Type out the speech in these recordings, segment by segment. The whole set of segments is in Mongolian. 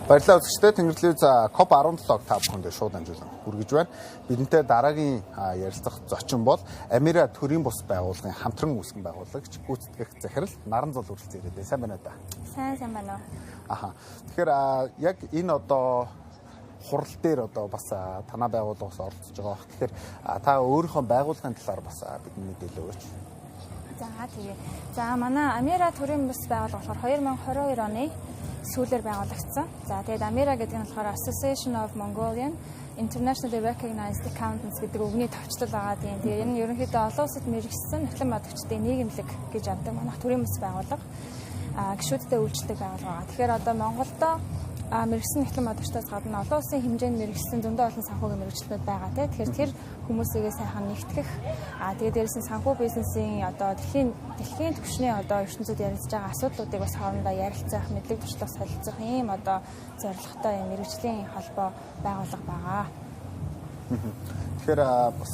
Баярлалаа үзэгчдээ Тэнгэрлэг за COP17-г та бүхэнд шууд амжуулан хүргэж байна. Бидэнтэй дараагийн ярилцах зочин бол Амира төрийн бус байгууллагын хамтран үүсгэн байгуулагч гүйцэтгэх захирал Наран Зул үргэлж ирээд сайн байна да. Сайн байна уу. Аха. Тэгэхээр яг энэ одоо хурал дээр одоо бас танай байгууллагаас оролцож байгаа. Тэгэхээр та өөрийнхөө байгууллагын талаар бас бидний мэдээлэл өгөөч. За тэгээ. За манай Амира төрийн бус байгууллага болохоор 2022 оны сүүлээр байгуулагдсан. За тэгээд Амира гэдэг нь болохоор Association of Mongolian Internationally Recognized Accountants гэдэг үгний товчлол байгаа тийм. Тэгээд энэ нь ерөнхийдөө олон улсад мэргэжсэн эхлэн бодогчдын нийгэмлэг гэж авдаг манайх төрийн бус байгууллага. Гишүүдтэй үйлчлдэг байгууллага. Тэгэхээр одоо Монголдо мэргэжсэн эхлэн бодогчдоос гадна олон улсын хэмжээнд мэргэжсэн зөндөө олон санхүүгийн мэргэжлүүд байгаа тийм. Тэгэхээр тэр хүмүүсийгээ сайхан нэгтгэх тэгээд дээрээс нь санхүү бизнесийн одоо дэлхийн түвшний одоо ертөнцид ярилцж байгаа асуудлуудыг бас хоорондоо ярилцах, мэдлэг туршлага солилцох ийм одоо зорилготой юм мэргэжлийн холбоо байгууллага байгаа. Тэгэхээр бас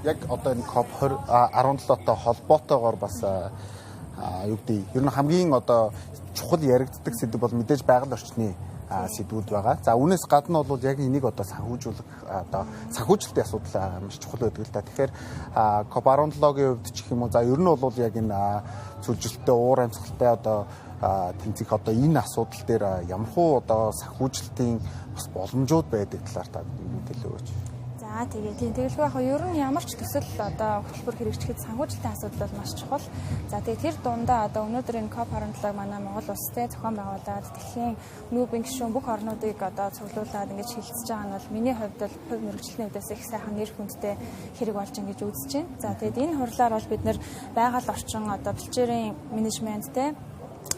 яг одоо энэ COP17-той холбоотойгоор бас юу гэдэг ер нь хамгийн одоо чухал яригддаг сэдв бол мэдээж байгаль орчны сэдвүүд байгаа. За үүнээс гадна бол яг энийг одоо санхүүжүүлэх одоо санхүүжилтийн асуудал маш чухал байдаг л да. Тэгэхээр COP17-гийн хувьд ч гэх юм уу за ер нь бол яг энэ сүлжилттэй уур амьсгалтай одоо тэнцэх одоо энэ асуудал дээр ямархуу одоо санхүүжилтийн бас боломжууд байдаг талаар та мэдээлэл өгөөч. За тэгээд тэгэлгүй яг ер нь ямар ч төсөл одоо хөтөлбөр хэрэгжихэд санхүүжилтийн асуудал бол маш чухал. За тэгээд тэр дундаа одоо өнөөдөр энэ COP17 манай Монгол улстай зохион байгуулад дэлхийн нүүбийн гишүүн бүх орнуудыг одоо цуглуулад ингэж хилцэж байгаа нь бол миний хувьд бол хувь мэргэжлийн үдээс их сайхан нэр хүндтэй хэрэг болж байгаа гэж үзэж байна. За тэгээд энэ хурлаар бол бид нэр байгаль орчин одоо бэлчээрийн менежменттэй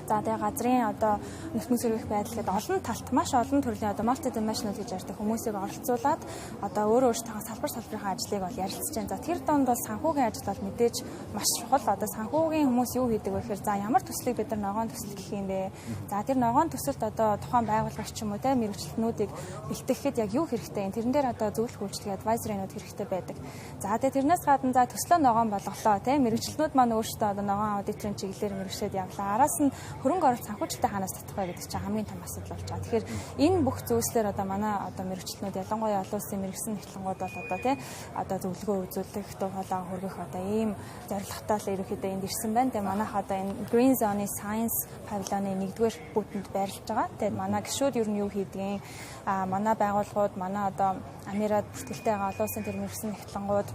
за тэгээ газрын одоо нөхцөл сөргөх байдал гэдэг олон талт маш олон төрлийн одоо multi dimensional гэж ярьдаг хүмүүсийг оролцуулаад одоо өөртөө салбарын ажлыг бол ярилцж байна. За тэр донд бол санхүүгийн ажил бол мэдээж маш чухал. Одоо санхүүгийн хүмүүс юу хийдэг вэ гэхээр за ямар төслийг бид нар ногоон төсөл гэх юм бэ? За тэр ногоон төсөлд одоо тухайн байгууллагч ч юм уу те мэргэжилтнүүдийг бэлтгэхэд яг юу хэрэгтэй юм? Тэрэн дээр одоо зөвлөх үйлчлэг advisory-нууд хэрэгтэй байдаг. За тэгээ тэрнээс гадна за төслөө ногоон болголоо те мэргэжилтнүүд маань өөрсдөө одоо ногоон аудиторын чиглэлээр мэргэшээд явлаа. Араас нь хөрөнгө оруулалт санхүүжилттэй ханаас татах вэ гэдэг чинь хамгийн том асуудал болж байгаа. Тэгэхээр энэ бүх зүйлсээр одоо манай одоо мэргэжилтнүүд ялангуяа олон улсын мэргэжсэн эхлэнгууд бол одоо тий одоо зөвлөгөө үзүүлэх, дуу хоолой хүргэх одоо ийм зорилготой л ерөнхийдөө энд ирсэн байна. Тэгээ манайх одоо энэ Green Zone Science павильоны 1-р бүтэнд байрлаж байгаа. Тэгээд манай гишүүд ер нь юу хийдгийг манай байгууллагууд манай одоо Амирад бүртгэлтэй байгаа олон улсын тэр мэргэжсэн эхлэнгууд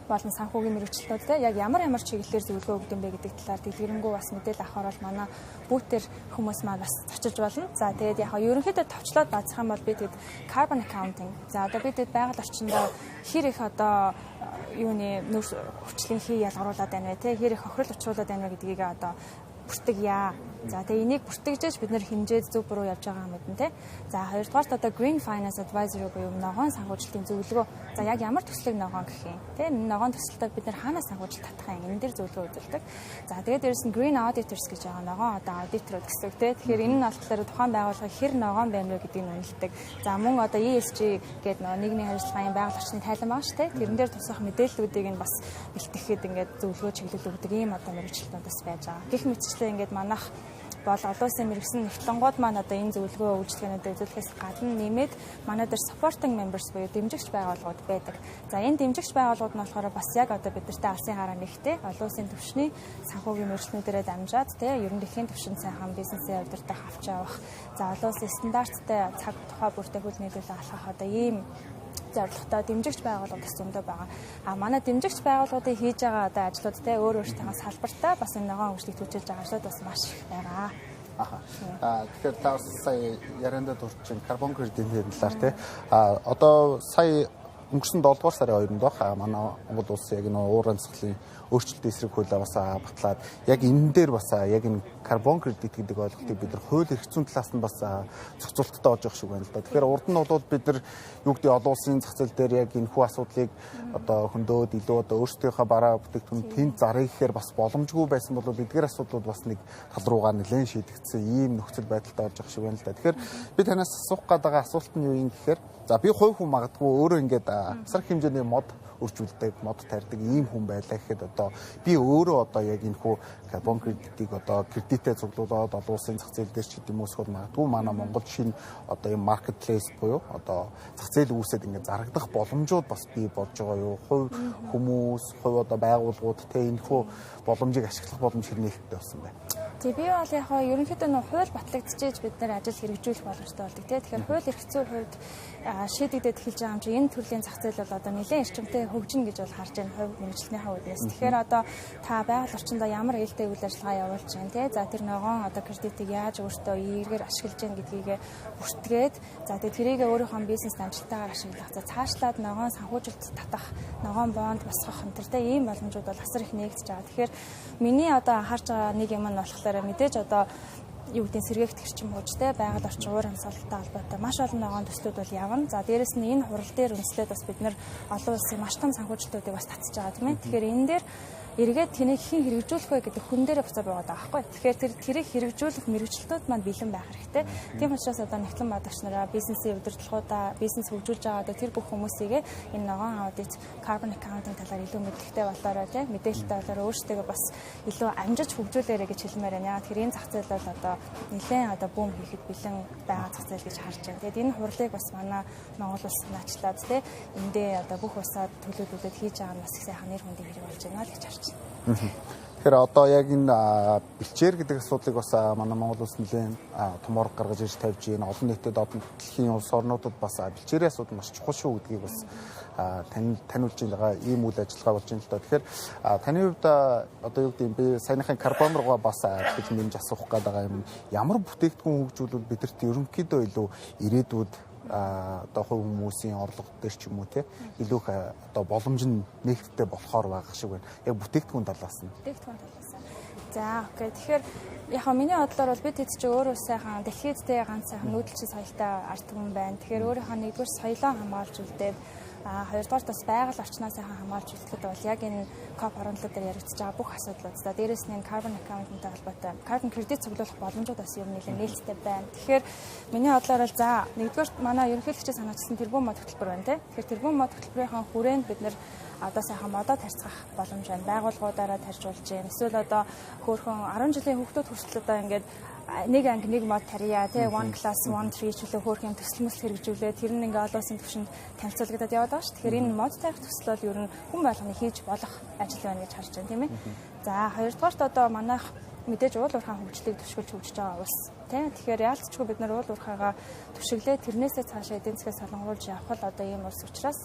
болон санхүүгийн мэргэжилтнүүдтэй яг ямар чиглэлээр зөвлөгөө өгдөг юм бэ гэдэг талаар дэлгэрэнгүй бас мэдээлэл авахаар бол манай бүүтэр хүмүүс маань бас очиж болно. За тэгээд яг ерөнхийдөө товчлоод бацах юм бол бид carbon accounting. За одоо бид байгаль орчиндөө хэр их одоо юуны нөөц хүчлийн хий ялгаруулад байна вэ те хэр их хохирол учруулад байна вэ гэдгийг одоо бүртгэя. За тэгээ энийг бүртгэжээж бид нэр хэмжээд зөв буруу явж байгаа юм байна те. За хоёрдугаарт одоо Green Finance Advisory буюу ногоон санхүүжилтийн зөвлөгөө. За яг ямар төслийг ногоон гэх юм те ногоон төсөлтөд бид нэр хаанаас санхүүжилт татах юм энэ дээр зөвлөгөө өгдөг. За тэгээд дээрэс нь Green Auditors гэж байгаа ногоон одоо аудиторууд гэсэн үг те. Тэгэхээр энэ нь болохоор тухайн байгууллага хэр ногоон байна вэ гэдгийг үнэлдэг. За мөн одоо ESG гэдэг нийгмийн харилцааны байгаль орчны тайлан байгаа шүү те. Тэрэн дээр тусах мэдээллүүдийг нь бас бэлтгэхэд ингээд зөвлөгөө чиглэл өгдөг ийм одоо мэргэжилтнүүдээс байж байгаа. Гэх мэтчлэн ингээд манайх бол олон улсын мэргэжсэн нэгтлэнгууд маань одоо энэ зөвлөгөө үйлчлэгнүүдэд үзүүлэхээс гадна нэмээд манай дээр supporting members буюу дэмжигч байгууллагууд байдаг. За энэ дэмжигч байгууллагууд нь болохоор бас яг одоо бид нартай алсын хараа нэгтэй олон улсын түвшний санхүүгийн мэргэжлүүдээрээ дамжаад ер нь дэлхийн түвшинд сайхан бизнесийн удирдах авч явах. За олон улсын стандарттай цаг тухай бүртгүүлэлт нийлүүлэх алхах одоо ийм зорилготой дэмжигч байгууллагууд бас зөндөө байгаа. Манай дэмжигч байгууллагуудын хийж байгаа одоо ажлууд те өөртөө салбартаа бас энэ ногоон хөгжлийг түлхэж байгаа ажлууд бас маш их байгаа. Тэгэхээр та сая яриандаа дурчин карбон кредитийн талаар те одоо сая өнгөрсөн 7 дугаар сарын 2-нд баг манай Монгол улс яг энэ уур амьсгалын өөрчлөлтийн эсрэг хуулиа бас батлаад яг энэ дээр бас яг энэ карбон кредит гэдэг ойлголтыг бид нар хууль эрх зүйн талаас нь бас зохицуулттай болж байгаа шиг байна л да. Тэгэхээр урд нь бол бид нар юу гэдэг олон улсын зах зээл дээр яг энэ хүү асуудлыг одоо хөндөөд илүү одоо өөрсдийнхөө бараа бүтээгдэхүүн тэнд зарыг гэхээр бас боломжгүй байсан бол эдгээр асуудлууд бас нэг тал руугаа нэлээд шийдэгдсэн ийм нөхцөл байдалтай болж байгаа шиг байна л да. Тэгэхээр би танаас асуух гээд байгаа асуулт нь юу юм гэхээр за би хувь хүн магадгүй өөрөө ингээд асар их хэмжээний мод өржүүлдэг, мод тарьдаг ийм хүн байлаа гэхэд одоо би өөрөө одоо яг энэ хүү карбон кредитийг одоо кредитээ цуглуулад олон улсын зах зээл дээр ч гэдэм үсгэл магадгүй манай Монгол шинэ одоо ийм маркетплейс буюу одоо зах зээл үүсээд ингээд зарагдах боломжууд бас бий болж байгаа юу? Хувь хүмүүс, хувь одоо байгууллагууд те энэ хүү боломжийг ашиглах боломж хэрнээ ихтэй болсон байна. Тэгээ би бол яг ерөнхийдөө нэг хууль батлагдчихэж бид нар ажил хэрэгжүүлэх боломжтой болдог тийм. Тэгэхээр хууль эрх зүйн хувьд шийдэгдээд эхэлж байгаа юм чи энэ төрлийн зах зээл бол одоо нэлээд эрчимтэй хөгжинө гэж бол харж байна хувь мэргэжлийнхаа үднээс. Тэгэхээр одоо та байгаль орчиндөө ямар ээлтэй үйл ажиллагаа явуулж байна тийм. За тэр ногоон одоо кредитийг яаж өөртөө эргээр ашиглаж байна гэдгийг бүртгээд за тэгээ тэрийг өөрийнхөө бизнес амжилттайгаар ашиглах. За цаашлаад ногоон санхүүжилт татах, ногоон бонд босгох энэ төртэй ийм боломжууд бол асар их нэгдэж байгаа. Тэгэхээр миний одоо анхаарч байгаа нэг юм нь болохоор мэдээж одоо юу гэдэг сэргээгт гэрчим хуучтай байгаль орчин уур амьсгалтай холбоотой маш олон ногоон төслүүд бол явна. За дээрэс нь энэ хурал дээр үндэслээд бас бид нар олон улсын маш том санхүүжилтүүдийг бас татж байгаа тийм ээ. Тэгэхээр энэ дээр эргээд тэнийг хэн хэрэгжүүлэх вэ гэдэг хүн дээрээ буцаад байгаа байхгүй. Тэгэхээр тэрийг хэрэгжүүлэх мэргэжилтүүд маань бэлэн байх хэрэгтэй. Тийм учраас одоо нэгтлэн бадагч нараа бизнесийн удирдлагуудаа бизнес хөгжүүлж байгаа одоо тэр бүх хүмүүсийг энэ ногоон аудит, carbon accounting талаар илүү мэдлэгтэй болоорой тийм мэдээлэлтэй болоорой өөрсдөө бас илүү амжиж хөгжүүлээрэй гэж хэлмээр байна. Тэгэхээр энэ зах зээл бол одоо нэлээд одоо бүүм хийхэд бэлэн байгаа зах зээл гэж харж байна. Тэгээд энэ хурлыг бас манай Монгол улс наачлаад тийм эндээ одоо бүх улсад төлөвлөлөд хийж байгаа нь бас их сайхан нэр хүндийг хэрэг болж байна гэж харж. Тэгэхээр одоо яг энэ бэлчээр гэдэг асуудлыг бас манай Монгол улс нэлээд томор гаргаж ирж тавьж байна. Олон нийтэд олон дэлхийн улс орнуудад бас бэлчээрийн асуудал маш чухал шүү гэдгийг бас таниулж байгаа ийм үйл ажиллагаа болж байна л да. Тэгэхээр таны хувьд одоо юу гэдэг би саяныхын карбон руугаа бас гэж нэмж асуух гээд байгаа юм. Ямар бүтээгдэхүүн хөгжүүлвэл бидэрт ерөнхийдөө илүү ирээдүйд одоо хувь хүмүүсийн орлого дээр ч юм уу те илүү их одоо боломж нь нэгттэй болохоор байгаа шиг байна. Яг бүтээгдэхүүн талаас нь. Бүтээгдэхүүн талаас нь. За окей. Тэгэхээр яг миний бодлоор бол бид хэд ч өөрөө сайхан дэлхийдтэй ганц сайхан нүүдэлчин соёлтой ард түмэн байна. Тэгэхээр өөрийнхөө нэгдүгээр соёлоо хамгаалж үлдээд хоёрдугаар бас байгаль орчноо сайхан хамгаалж үлдэхэд бол яг энэ COP 17 дээр яригдж байгаа бүх асуудлууд. За дээрэс нь энэ carbon accounting-тай холбоотой carbon credit цуглуулах боломжууд бас ер нь нээлттэй байна. Тэгэхээр миний бодлоор бол за нэгдүгээр манай ерөнхийлөгчийн санаачилсан тэрбум мод хөтөлбөр байна тийм. Тэгэхээр тэрбум мод хөтөлбөрийнхөө хүрээнд бид нэр одоо сайхан модоо тарьцах боломж байна. Байгууллагуудаараа тарьжуулж байна. Эсвэл одоо хөөхөн 10 жилийн хүүхдүүд хүртэл одоо ингээд нэг анги нэг мод тарья тий one class one tree чөлөө хөөх юм төсөл мөс хэрэгжүүлээ тэр нь ингээ олон улсын түвшинд танилцуулагдаад яваад байгаа шүү. Тэгэхээр энэ мод тарих төсөл бол ер нь хүн болгоны хийж болох ажил байна гэж харж байна тийм ээ. За хоёрдугаарт одоо манайх мэдээж уул уурхай хөгжлийг түшгэлж хөгжиж байгаа улс тий. Тэгэхээр яалтчгүй бид нар уул уурхайгаа түшиглээ тэрнээсээ цаашаа эдийн засгаас солонгуулж явах л одоо ийм улс учраас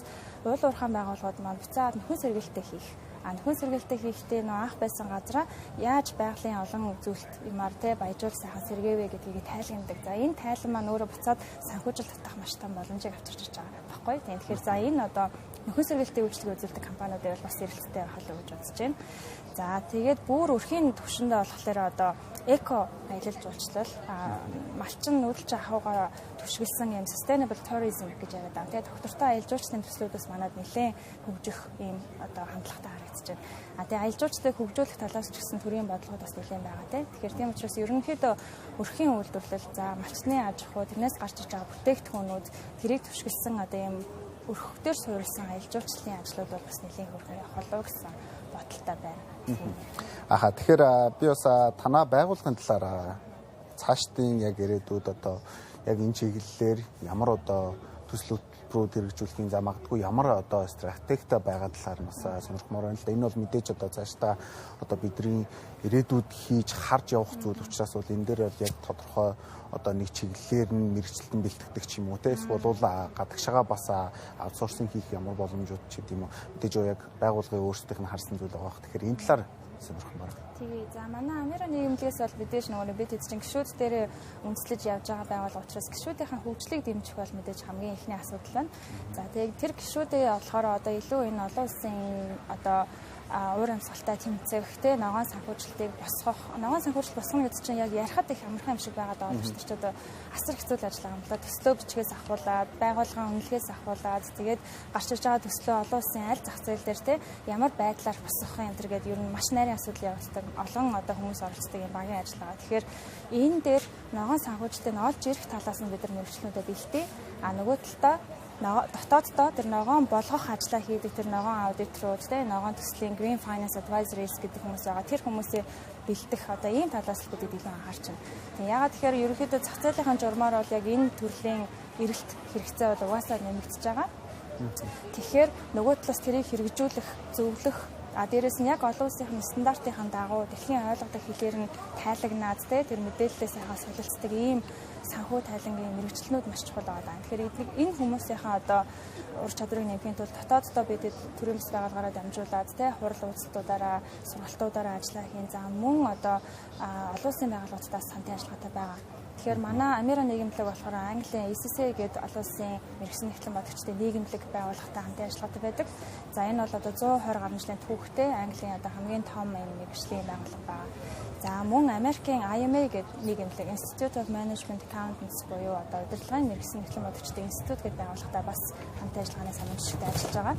уул уурхай байгууллагууд маань буцаад нөхөн сэргээлтээ хийх нөхөн сэргээлтээ хийхдээ нөө анх байсан газараа яаж байгалийн олон зүйлт юмар те баяжуул сайхан сэргээвэ гэдгийг тайлгнадаг. За энэ тайлан маань өөрөө буцаад санхүүжилт татах маш том боломжийг авчирч байгаа байхгүй. Тэгэхээр за энэ одоо нөхөн сэргээлтийн үйлчлэг үзүүлдэг компаниудыг бол бас эрэлттэй байх л гэж бодож байна. За тэгээд бүр өрхийн түвшиндээ болохоор одоо эко аялал жуулчлал малчин нүүдэлж ахуйгаа түшгэлсэн юм sustainable tourism гэж яриад байгаа. Тэгээд доктортой аялал жуулчлалын төслүүдээс манад нэлээд хөгжих ийм одоо хандлагатай харагдаж байна. Тэгээд аялал жуулчлалыг хөгжүүлэх талаас ч гэсэн төрийн бодлогод бас нэлээд байгаа тийм. Тэгэхээр тийм учраас ерөнхийдөө өрхийн үйлдвэрлэл за малчны аж ахуй тэрнээс гарч ирж байгаа бүтээгдэхүүнүүд тэрийг түшгэлсэн одоо ийм өрхөөр суурилсан аялал жуулчлалын ажлууд бол бас нэлээд хөрхөн явах болов гэсэн бодолтой байна. Аха тэгэхээр би бас танаа байгууллагын талаар цаашдын яг ирээдүйд одоо яг энэ чиглэлээр ямар одоо төсөл хөтөлбөрүүд хэрэгжүүлэхийн за магадгүй ямар одоо стратегтэй байгаа талаар бас сонирхмоор байна л да. Энэ бол мэдээж одоо цаашдаа одоо бидний ирээдүйд хийж харж явах зүйл учраас бол энэ дээр яг тодорхой одоо нэг чиглэлээр нь мэрэгчлэн бэлтгэдэг ч юм уу те эсвэл гадагшаага бас аутсорсинг хийх ямар боломжууд ч гэдэм үү мэдээж яг байгууллагын өөрсдийнх нь харсан зүйл байгаа. Тэгэхээр энэ талаар сонирхмоор. Тэгээ за манай Амира нийгэмлэгээс бол мэдээж нөгөө бид эзэн гишүүд дээр үндэслэж явж байгаа байгууллага учраас гишүүдийн хөгжлийг дэмжих бол мэдээж хамгийн ихний асуудал байна. За тэгээ тэр гишүүдээ болохоор одоо илүү энэ олон улсын одоо уур амьсгалтай тэмцэвхтэй ногоон санхүүжилтийг босгох. Ногоон санхүүжилт босгоно гэдэг чинь яг ярихад их амархан юм шиг байгаад байгаа юм шүү дээ. Одоо асар хэцүү ажиллагаа юм л да. Төслөө бичгээс ахуулаад, байгууллагын үнэлгээс ахуулаад, тэгээд гарч ирж байгаа төслөө олон улсын аль зах зээл дээр те ямар байдлаар босгох юм энэ гэдэг ер нь маш нарийн асуудал явагддаг. Олон одоо хүмүүс оролцдог юм багийн ажиллагаа. Тэгэхээр энэ дээр ногоон санхүүжилтийг олж ирэх талаас нь бид нар мэргэжлүүдэд бэлтээ. Нөгөө талдаа дотооддоо тэр ногоон болгох ажлаа хийдэг тэр ногоон аудиторууд те ногоон төслийн Green Finance Advisories гэдэг хүмүүс байгаа. Тэр хүмүүсээ бэлдэх одоо ийм талаас л бид илүү анхаарч байна. Тэгээ ягаад тэгэхээр ерөнхийдөө зах зээлийн журмаар бол яг энэ төрлийн эрэлт хэрэгцээ бол угаасаа нэмэгдэж байгаа. Тэгэхээр нөгөө талаас тэрийг хэрэгжүүлэх, зөвлөх дээрээс нь яг олон улсын стандартын дагуу дэлхийн ойлгодог хэлээр нь тайлагнаад тэр мэдээлэлээс хаа солилцдог ийм санхүү тайлангийн мэргэжлэнүүд маш чухал байгаа. Тэгэхээр энэ хүмүүсийнхээ одоо ур чадварыг нэмэхийн тулд дотооддоо бид төрийн бас байгууллагаараа дамжуулаад хурал уулзалтуудаараа, сургалтуудаараа ажиллаа хийн. За мөн одоо олон улсын байгууллагуудаас хамтын ажиллагаатай байгаа. Тэгэхээр манай Амира нийгэмлэг болохоор Английн ECC гэдэг олон улсын мэргэжлийн нэгтлэн бодогчдын нийгэмлэг байгууллагатай хамтын ажиллагаатай байдаг. За энэ бол одоо 120 гаруй жилийн түүхтэй Английн одоо хамгийн том мэргэжлийн байгууллага байгаа. За мөн Америкийн IMA гэдэг нийгэмлэг Institute of Management Accountants буюу одоо удирдлагын мэргэжлийн нэгтлэн бодогчдын институт гэдэг байгууллагатай бас хамтын ажиллагааны санамжлагтай ажиллаж байгаа.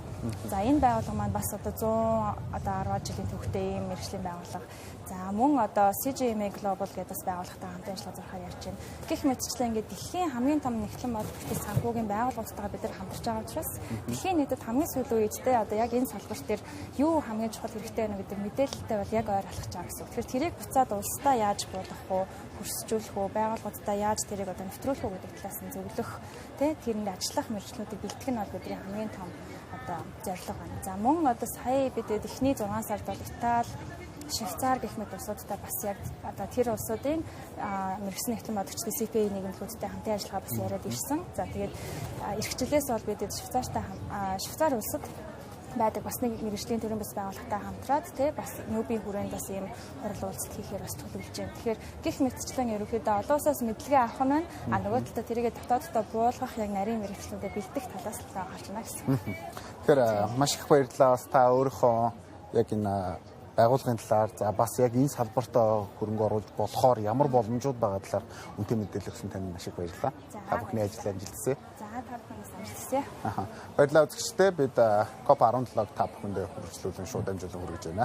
За энэ байгууллага маань бас одоо 10 жилийн түүхтэй ийм мэргэжлийн байгууллага. За мөн одоо CGMA Global гэдэг бас байгууллагатай хамтын ажиллагаа зурхаар ярьж байна. Гэх мэтчлэн ингээд дэлхийн хамгийн том нэгтлэн бодогчдын санхүүгийн байгууллагуудтайгаа бид нар хамтарч байгаа учраас дэлхийн нийтэд хамгийн сүүлийн үедээ одоо яг энэ салбар дээр юу хамгийн чухал хэрэгтэй байна гэдэг мэдээлэлтэй бол яг ойр алхаж байгаа гэсэн. Тэгэхээр тэрийг буцаад улсдаа яаж буулгах уу, хөрсжүүлэх үү, байгууллагуудаа яаж тэрийг одоо нэвтрүүлэх үү гэдэг талаас нь зөвлөх, тэрэнд ажиллах мэргэжлүүдийг бэлтгэх нь бол бидний хамгийн том одоо зорилго байна. За мөн одоо сая бид эхний 6 сард бол Итали, Швейцар гэх мэт улсуудтай бас яг одоо тэр улсуудын мэргэжлийн нэгтлэн бодогчдын CPA нийгэмлэгүүдтэй хамтын ажиллагаа бас яриад ирсэн. За тэгээд эх жилээс бол бид Швейцар улсад байдаг бас нэг мэргэжлийн төрийн бас байгууллагатай хамтраад бас нүүбийн хүрээнд бас ийм хурал уулзалт хийхээр бас төлөвлөж байна. Тэгэхээр гэх мэтчлэн ерөнхийдөө олон улсаас мэдлэгээ авах нь байна. Нөгөө талдаа тэрийгэ дотооддоо буулгах яг нарийн мэргэжлүүдэд бэлдэх талаас л гарч байна гэсэн. Тэгэхээр маш их баярлалаа. Бас та өөрийнхөө яг энэ байгууллагын талаар бас яг энэ салбарт хөрөнгө оруулж болохоор ямар боломжууд байгаа талаар үнэтэй мэдээлэл өгсөн танд маш их баярлалаа. Та бүхний ажил амжилт хүсье. За та бүхэнд амжилт хүсье. Баярлалаа үзэгчдээ бид COP17-г та бүхэндээ хүргэжлүүлэн шууд дамжуулан хүргэж байна.